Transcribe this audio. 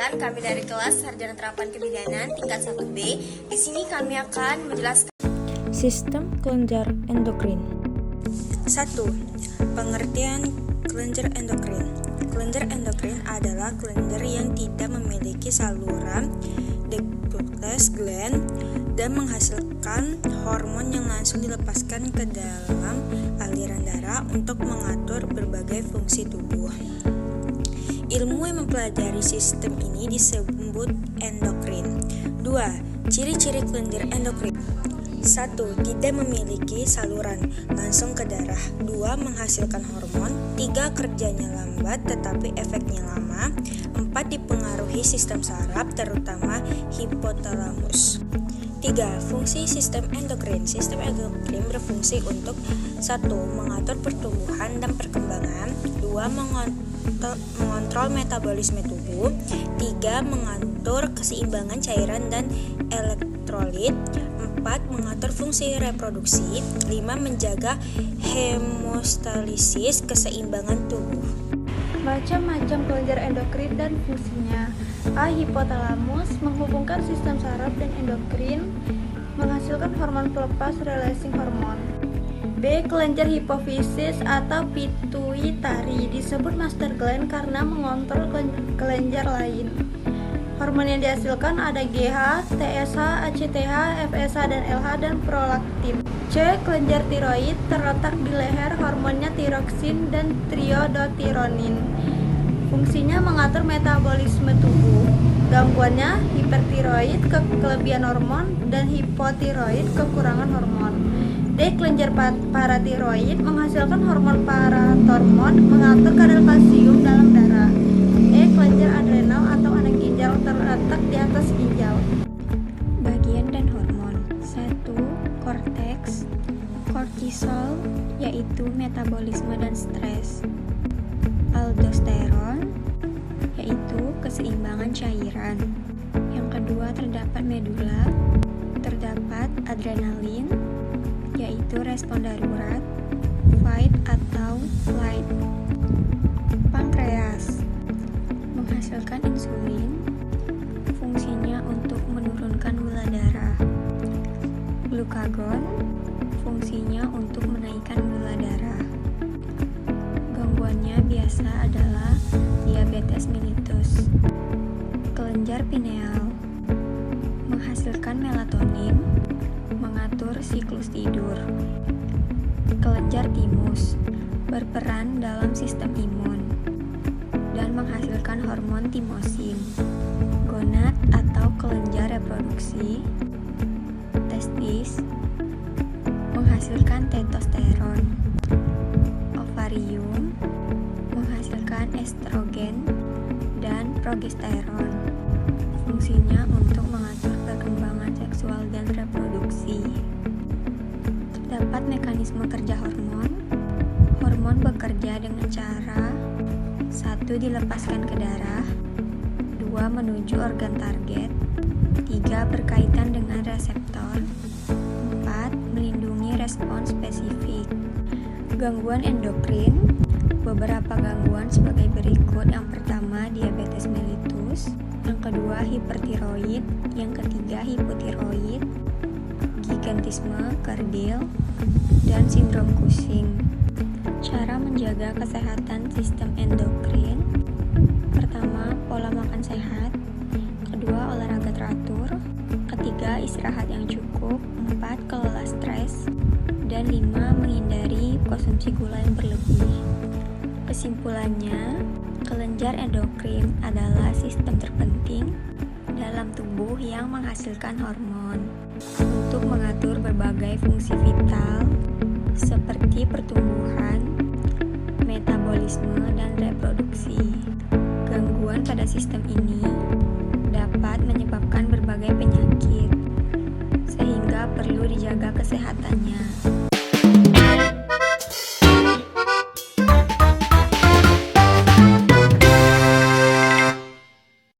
Perkenalkan, kami dari kelas Sarjana Terapan Kebidanan tingkat 1B. Di sini kami akan menjelaskan Sistem kelenjar endokrin. 1. Pengertian kelenjar endokrin. Kelenjar endokrin adalah kelenjar yang tidak memiliki saluran Duplex gland dan menghasilkan hormon yang langsung dilepaskan ke dalam aliran darah untuk mengatur berbagai fungsi tubuh. Ilmu yang mempelajari sistem ini disebut endokrin. 2. Ciri-ciri kelenjar endokrin. 1. Tidak memiliki saluran langsung ke darah. 2. Menghasilkan hormon. 3. Kerjanya lambat tetapi efeknya lama. 4. Dipengaruhi sistem saraf terutama hipotalamus. 3. Fungsi sistem endokrin. Sistem endokrin berfungsi untuk 1. Mengatur pertumbuhan dan perkembangan. 2. Mengontrol metabolisme tubuh. 3. Mengatur keseimbangan cairan dan elektrolit. 4. Mengatur fungsi reproduksi. 5. Menjaga hemostalisis keseimbangan tubuh. Macam-macam kelenjar endokrin dan fungsinya. A. Hipotalamus menghubungkan sistem saraf dan endokrin, menghasilkan hormon pelepas releasing hormon. B. Kelenjar hipofisis atau pituitari disebut master gland karena mengontrol kelenjar lain. Hormon yang dihasilkan ada GH, TSH, ACTH, FSH, dan LH, dan prolaktin. C. Kelenjar tiroid terletak di leher, hormonnya tiroksin dan triodotironin. Fungsinya mengatur metabolisme tubuh. Gangguannya hipertiroid, kelebihan hormon, dan hipotiroid, kekurangan hormon. D. Kelenjar paratiroid menghasilkan hormon paratormon, mengatur kadar kalsium dalam darah. E. Kelenjar adrenal atau anak ginjal terletak di atas ginjal. Bagian dan hormon. 1. Korteks. Kortisol yaitu metabolisme dan stres. Aldosteron yaitu keseimbangan cairan. Yang kedua terdapat medula, terdapat adrenalin yaitu respon darurat, fight atau flight. Pankreas menghasilkan insulin, fungsinya untuk menurunkan gula darah. Glukagon fungsinya untuk menaikkan gula darah. Gangguannya biasa adalah diabetes mellitus. Kelenjar pineal menghasilkan melatonin, mengatur siklus tidur. Kelenjar timus berperan dalam sistem imun dan menghasilkan hormon timosin. Gonad atau kelenjar reproduksi. Testis menghasilkan testosteron. Ovarium menghasilkan estrogen dan progesteron. Fungsinya untuk mengatur perkembangan seksual dan reproduksi. Terdapat mekanisme kerja hormon. Hormon bekerja dengan cara 1. Dilepaskan ke darah. 2. Menuju organ target. 3. Berkaitan dengan reseptor. 4. Melindungi respon spesifik. Gangguan endokrin. Beberapa gangguan sebagai berikut. Yang pertama, diabetes mellitus. Yang kedua, hipertiroid. Yang ketiga, hipotiroid, gigantisme, kerdil, dan sindrom Cushing. Cara menjaga kesehatan sistem endokrin. Pertama, pola makan sehat. Kedua, olahraga teratur. Ketiga, istirahat yang cukup. 4. Kelola stres. Dan 5. Menghindari konsumsi gula yang berlebih. Kesimpulannya, kelenjar endokrin adalah sistem terpenting dalam tubuh yang menghasilkan hormon untuk mengatur berbagai fungsi vital seperti pertumbuhan, metabolisme, dan reproduksi. Gangguan pada sistem ini